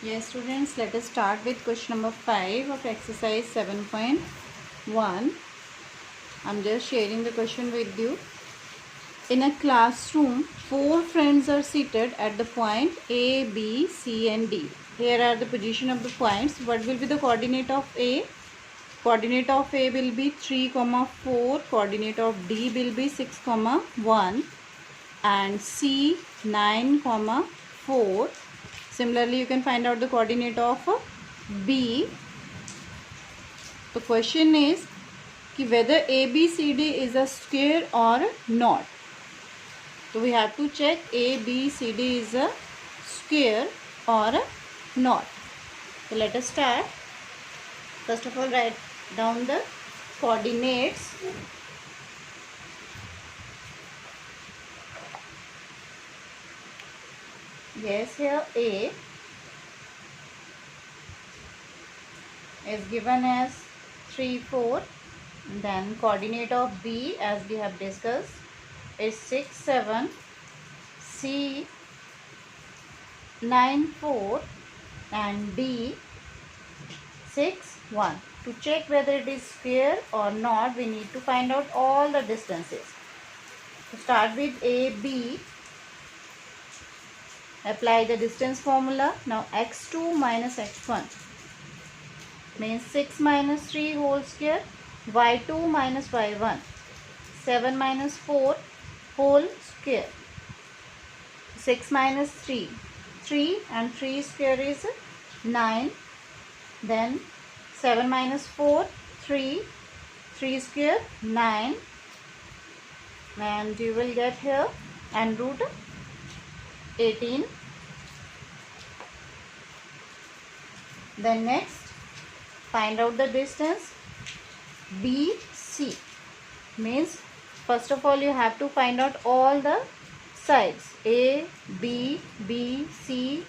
Yes, students, let us start with question number 5 of exercise 7.1. I'm just sharing the question with you. In a classroom, 4 friends are seated at the point A, B, C and D. Here are the position of the points. What will be the coordinate of A? Coordinate of A will be 3, 4. Coordinate of D will be 6, 1. And C 9, 4. Similarly, you can find out the coordinate of B. The question is whether ABCD is a square or not. So we have to check ABCD is a square or not. So let us start. First of all, write down the coordinates. Yes, here A is given as 3, 4. Then coordinate of B, as we have discussed, is 6, 7. C 9, 4 and D 6, 1. To check whether it is square or not, we need to find out all the distances. To start with AB, apply the distance formula. Now x2 minus x1 means 6 minus 3 whole square, y2 minus y1, 7 minus 4 whole square, 6 minus 3, 3 and 3 square is 9. Then 7 minus 4, 3, 3 square 9, and you will get here and root 18. Then next, find out the distance BC. Means first of all you have to find out all the sides A, B, B, C,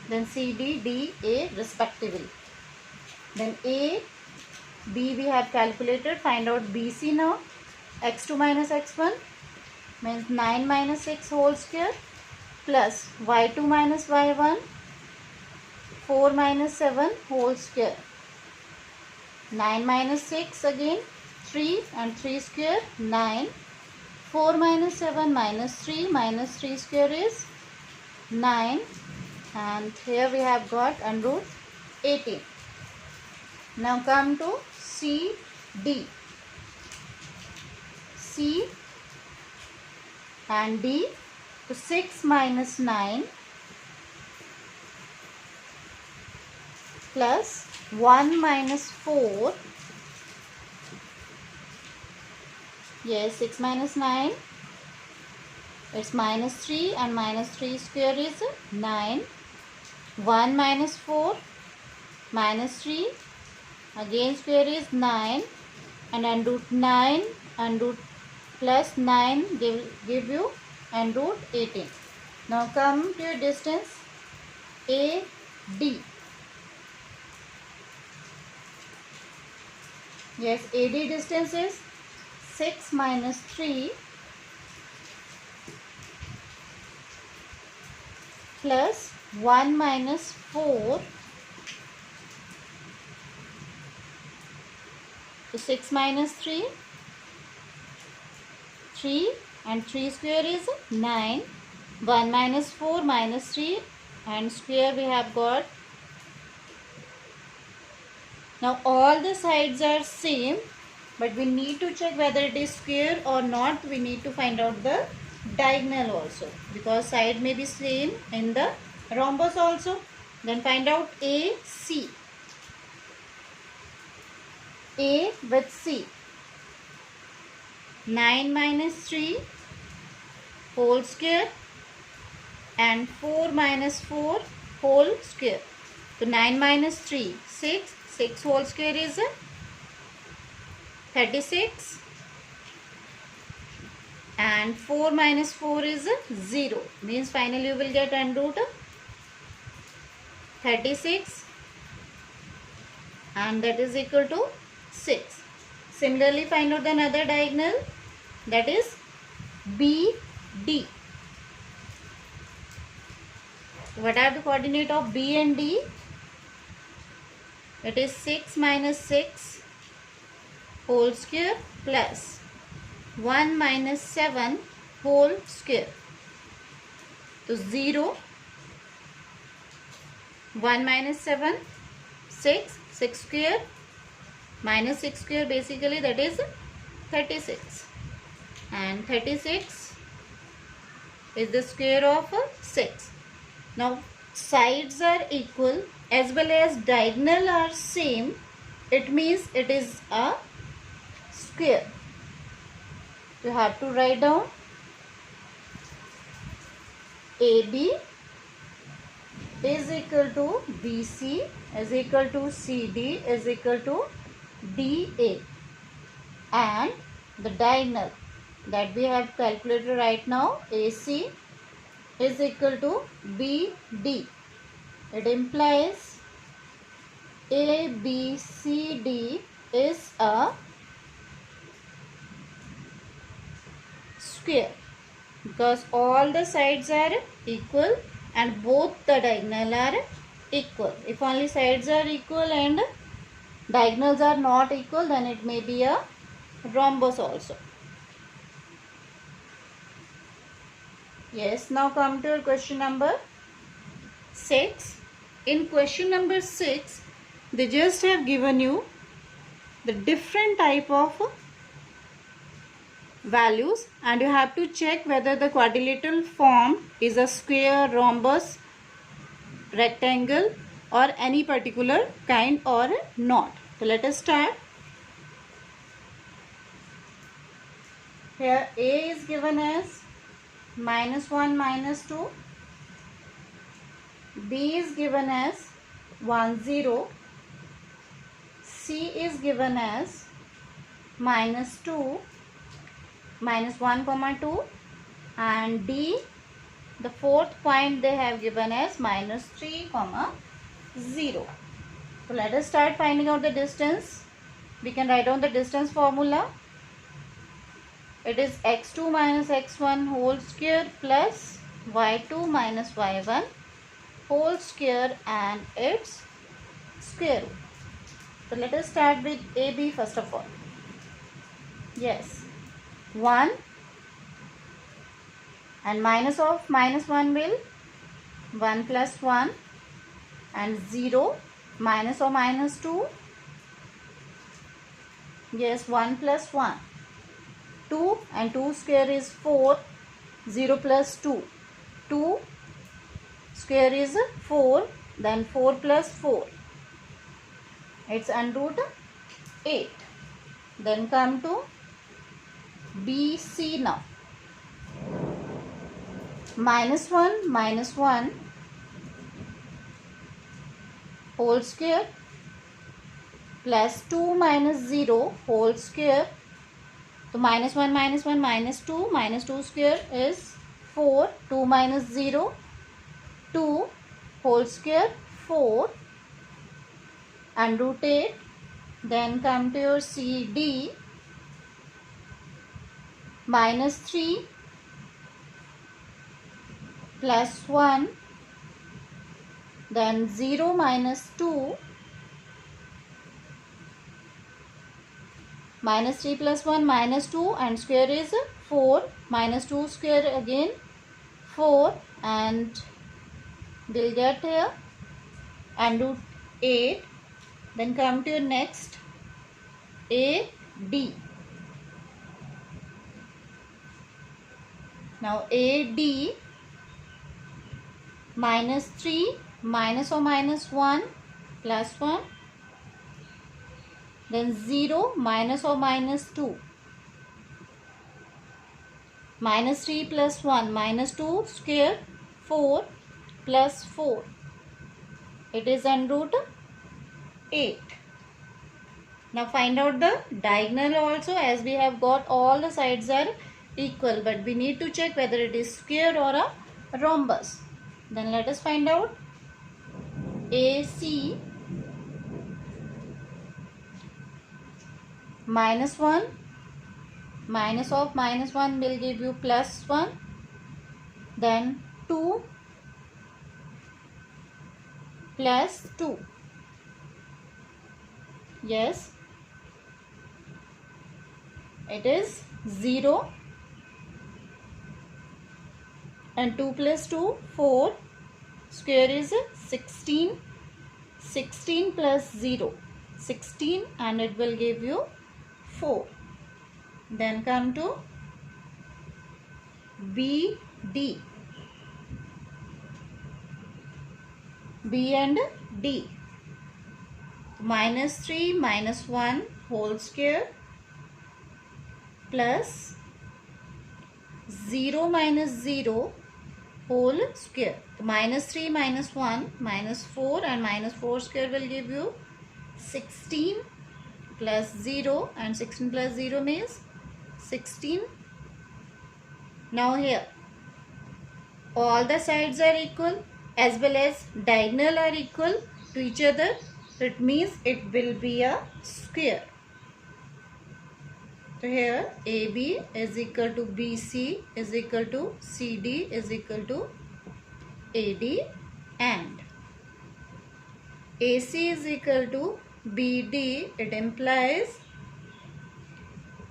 then C, D, D, A respectively. Then A, B we have calculated. Find out BC now. X2 minus X1 means 9 minus 6 whole square plus Y2 minus Y1, 4 minus 7 whole square. 9 minus 6 again 3 and 3 square 9. 4 minus 7 minus 3 square is 9, and here we have got under root 18. Now come to CD. C and D. So 6 minus 9 plus 1 minus 4. Yes, 6 minus 9. It's minus 3 and minus 3 square is 9. 1 minus 4 minus 3. Again square is 9, and under root 9 and root plus 9 give you and root 18. Now come to your distance AD. Yes, AD distance is 6 minus 3 plus 1 minus 4. So 6 minus 3, 3 and 3 square is 9. 1 minus 4 minus 3 and square we have got. Now all the sides are same, but we need to check whether it is square or not. We need to find out the diagonal also, because side may be same in the rhombus also. Then find out AC. A with C. 9 minus 3 whole square and 4 minus 4 whole square. So 9 minus 3, 6. 6 whole square is 36. And 4 minus 4 is 0. Means finally you will get under root 36. And that is equal to 6. Similarly, find out another diagonal, that is BD. What are the coordinate of B and D? It is 6 minus 6 whole square plus 1 minus 7 whole square. So 0, 1 minus 7, 6, 6 square minus 6 square, basically that is 36, and 36 is the square of 6. Now sides are equal as well as diagonal are same. It means it is a square. You have to write down AB is equal to BC is equal to CD is equal to DA, and the diagonal that we have calculated right now, AC is equal to BD. It implies ABCD is a square because all the sides are equal and both the diagonal are equal. If only sides are equal and diagonals are not equal, then it may be a rhombus also. Yes, now come to question number 6. In question number 6, they just have given you the different type of values and you have to check whether the quadrilateral form is a square, rhombus, rectangle or any particular kind or not. So let us start. Here A is given as -1, -2. B is given as 1, 0. C is given as -2, -1, 2, and D, the fourth point they have given as -3, 0. So let us start finding out the distance. We can write down the distance formula. It is x2 minus x1 whole square plus y2 minus y1 whole square and its square root. So let us start with AB first of all. Yes, 1 and minus of -1 will 1 plus 1, and 0 minus or -2. Yes, 1 plus 1. 2 and 2 square is 4. 0 plus 2. 2 square is 4. Then 4 plus 4. It's under root 8. Then come to BC now. -1 minus 1 whole square plus 2 minus 0 whole square. So -1 minus 1 minus 2 square is 4. 2 minus 0, 2 whole square 4 and root 8. Then come to your CD, -3 plus 1, then 0 minus 2, -3 plus 1 -2, and square is 4, -2 square again 4, and we'll get here and root 8. Then come to your next AD. Now AD, -3 minus or -1 plus 1, then 0 minus or -2, -3 plus 1 -2 square 4 plus 4. It is under root 8. Now find out the diagonal also, as we have got all the sides are equal, but we need to check whether it is square or a rhombus. Then let us find out. AC -1 minus of -1 will give you +1, then 2 plus 2, Yes, it is 0, and 2 plus 2, 4, square is 16. 16 plus 0, 16, and it will give you 4. Then come to BD. B and D. Minus 3 minus 1 whole square plus 0 minus 0 whole square. Minus 3 minus 1 minus 4, and minus 4 square will give you 16 plus 0, and 16 plus 0 means 16. Now here all the sides are equal as well as diagonal are equal to each other. It means it will be a square. So here AB is equal to BC is equal to CD is equal to AD, and AC is equal to BD. It implies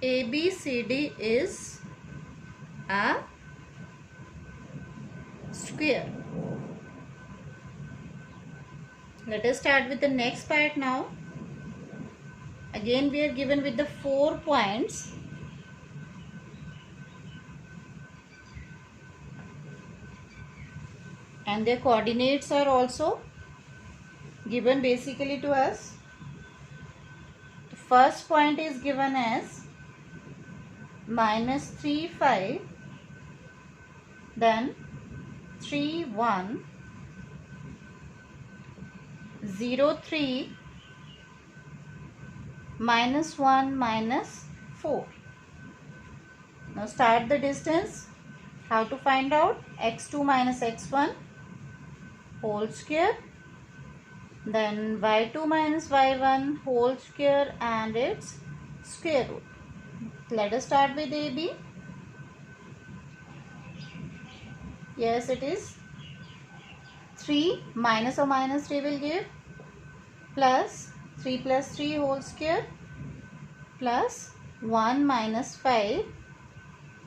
ABCD is a square. Let us start with the next part now. Again we are given with the 4 points. And their coordinates are also given basically to us. The first point is given as minus 3, 5, then 3, 1, 0, 3, minus 1, minus 4. Now start the distance. How to find out? X2 minus x1 whole square, then y2 minus y1 whole square and its square root. Let us start with AB. Yes, it is 3 minus or minus 3 will give plus 3 plus 3 whole square plus 1 minus 5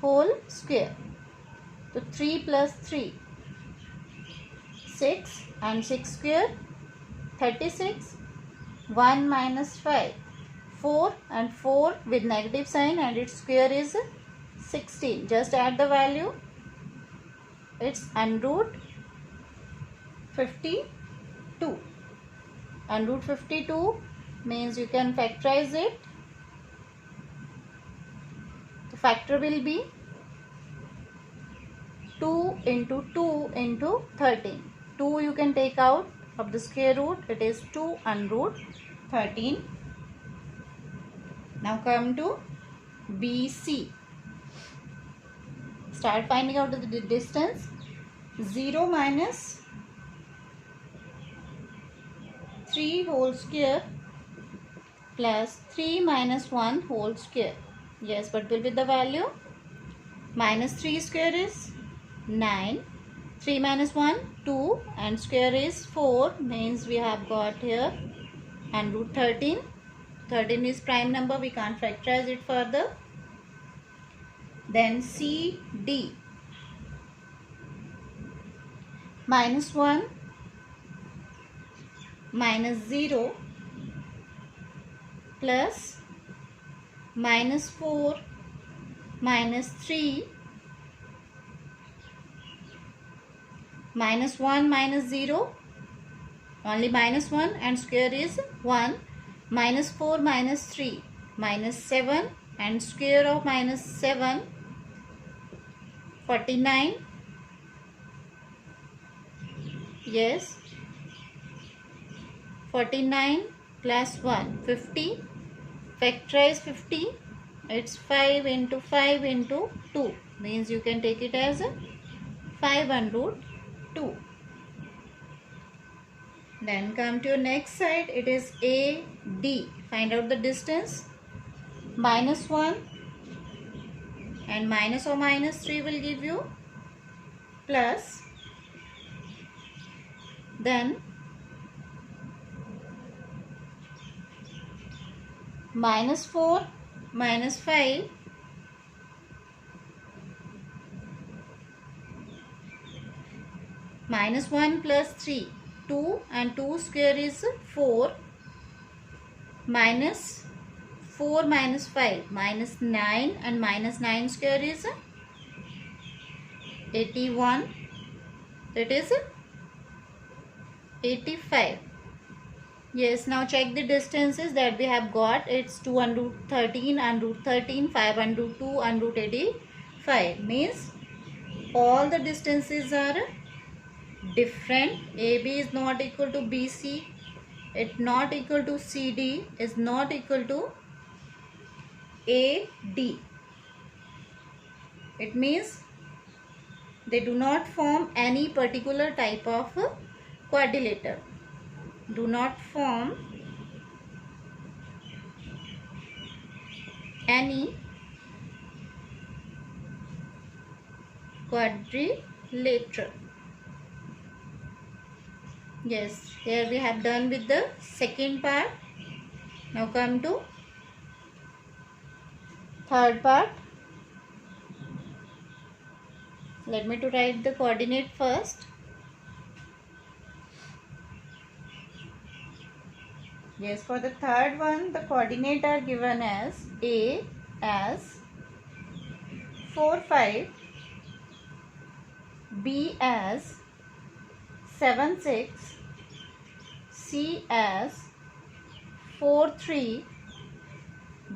whole square. So 3 plus 3, 6, and 6 square 36. 1 minus 5, 4, and 4 with negative sign, and its square is 16. Just add the value. It's under root 52. Under root 52 means you can factorize it. The factor will be 2 into 2 into 13. 2 you can take out of the square root. It is 2 under root 13. Now come to BC. Start finding out the distance. 0 minus 3 whole square plus 3 minus 1 whole square. Yes, what will be the value? Minus 3 square is 9. 3 minus 1, 2, and square is 4, means we have got here and root 13. 13 is prime number, we can't factorize it further. Then CD. Minus 1, minus 0, plus minus 4, minus 3, minus 1, minus 0, only minus 1, and square is 1, minus 4, minus 3, minus 7, and square of minus 7, 49. Yes, 49 plus 1, 50. Factorize 50. It's 5 into 5 into 2. Means you can take it as 5 under root 2. Then come to your next side. It is AD. Find out the distance. Minus 1 and minus or minus 3 will give you plus, then -4 -5 -1 plus 3 2 and 2 square is 4 minus 4 minus 5 -9 and -9 square is 81, that is 85. Yes, now check the distances that we have got. It's 2 and root 13 and root 13, 5 and root 2 and root 85. Means all the distances are different. AB is not equal to BC. It's not equal to CD. Is not equal to AD. It means they do not form any particular type of quadrilateral. Do not form any quadrilateral. Yes, here we have done with the second part. Now come to third part. Let me to write the coordinate first. Yes, for the third one, the coordinate are given as A as 4, 5, B as 7, 6, C as 4, 3,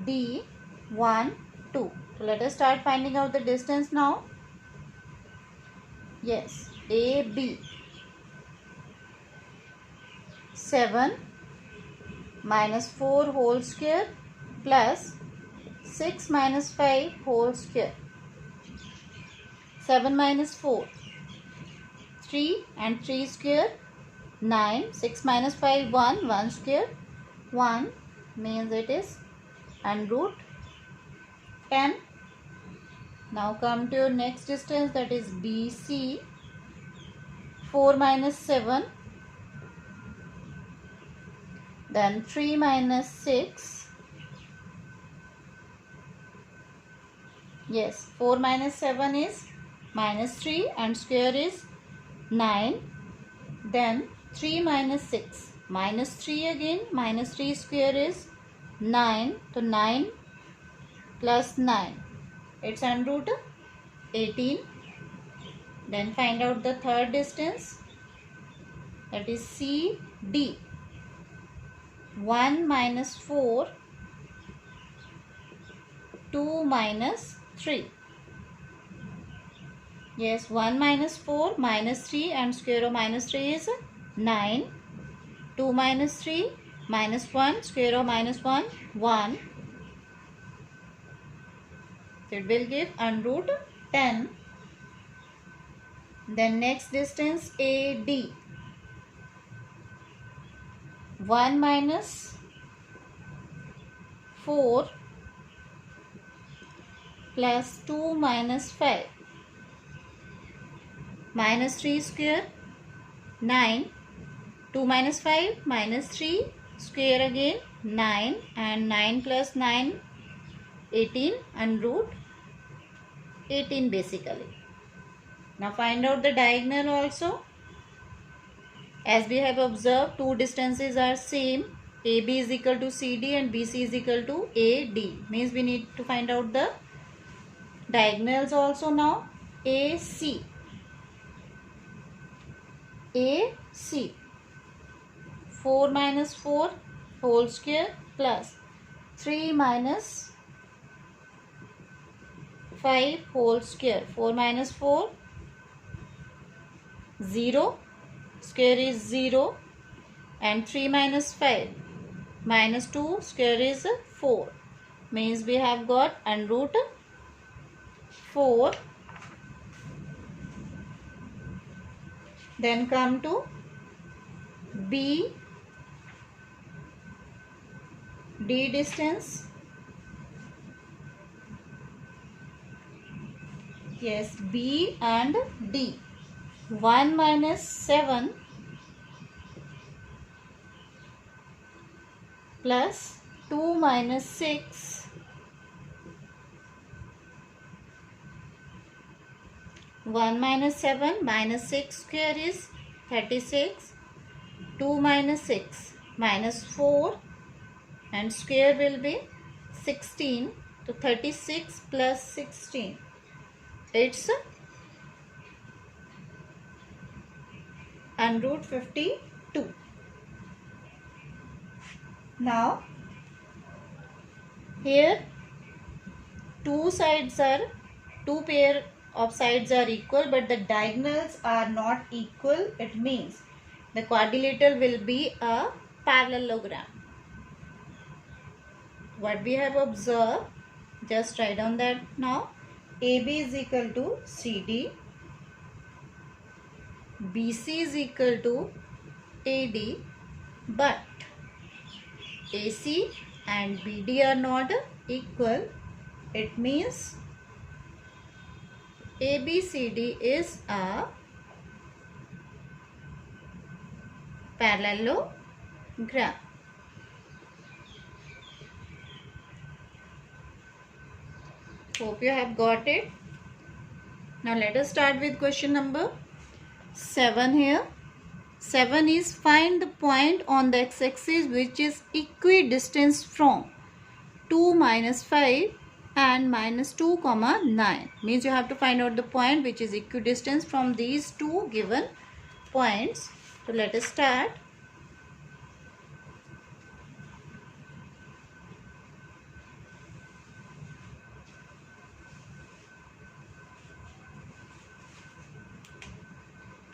D 1, 2. So let us start finding out the distance now. Yes, AB 7 minus 4 whole square plus 6 minus 5 whole square. 7 minus 4, 3 and 3 square, 9. 6 minus 5, 1, 1 square. 1 means it is and root 10. Now come to your next distance, that is BC. 4 minus 7, then 3 minus 6. Yes, 4 minus 7 is minus 3 and square is 9. Then 3 minus 6, minus 3 again, minus 3 square is 9. So 9 plus 9, it's under root 18. Then find out the third distance, that is CD. 1 minus 4, 2 minus 3. Yes, 1 minus 4, minus 3 and square of minus 3 is 9. 2 minus 3, minus 1, square of minus 1, 1. So it will give under root 10. Then next distance AD. 1 minus 4 plus 2 minus 5. Minus 3 square, 9. 2 minus 5, minus 3 square again, 9. And 9 plus 9, 18 and root 18 basically. Now find out the diagonal also. As we have observed, two distances are same. AB is equal to CD and BC is equal to AD. Means we need to find out the diagonals also now. AC. AC. 4 minus 4 whole square plus 3 minus 5 whole square. 4 minus 4, 0. Square is 0. And 3 minus 5 minus 2 square is 4. Means we have got under root 4. Then come to B. D distance. Yes, B and D. 1 minus 7 plus 2 minus 6. 1 minus 7 minus 6 square is 36. 2 minus 6 minus 4 and square will be 16. So 36 plus 16. It's and root 52. Now here two pair of sides are equal, but the diagonals are not equal. It means the quadrilateral will be a parallelogram. What we have observed, just write down that now. AB is equal to CD, BC is equal to AD, but AC and BD are not equal. It means ABCD is a parallelogram. Hope you have got it. Now let us start with question number 7 here. 7 is find the point on the x-axis which is equidistant from 2 minus 5 and minus 2 comma 9. Means you have to find out the point which is equidistant from these two given points. So let us start.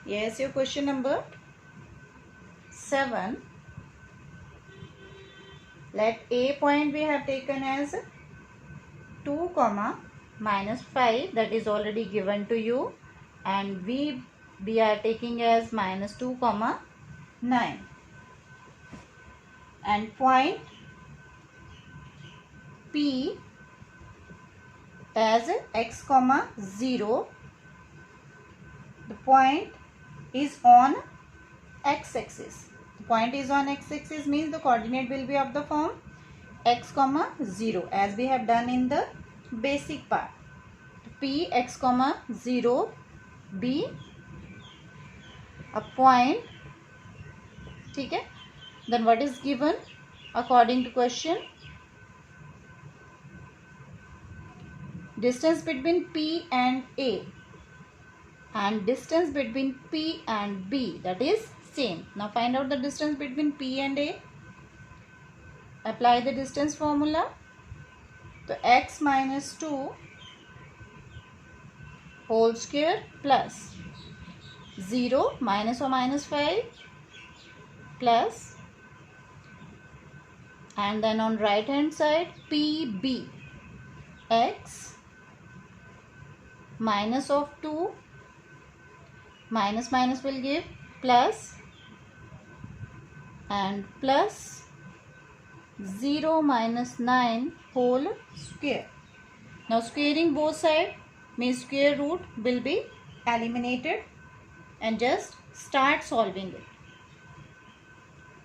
Yes, your question number 7. Let A point we have taken as 2 comma minus 5, that is already given to you, and we are taking as minus 2 comma 9, and point P as x comma 0. The point is on x-axis. The point is on x-axis means the coordinate will be of the form x comma 0 as we have done in the basic part. P x comma 0 be a point. Okay? Then what is given according to question? Distance between P and A and distance between P and B, that is same. Now find out the distance between P and A. Apply the distance formula. So x minus 2 whole square plus 0 minus or minus 5 plus, and then on right hand side PB x minus of 2 minus minus will give plus, and plus 0 minus 9 whole square. Now squaring both sides means square root will be eliminated and just start solving it.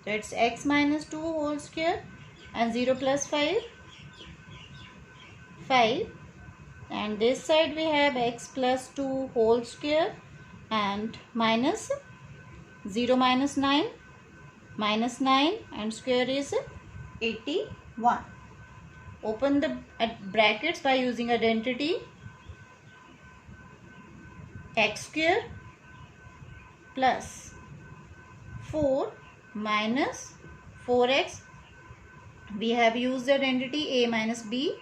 So it's x minus 2 whole square and 0 plus 5, and this side we have x plus 2 whole square and minus 0 minus 9 minus 9 and square is 81. Open the brackets by using identity. X square plus 4 minus 4x. We have used the identity a minus b.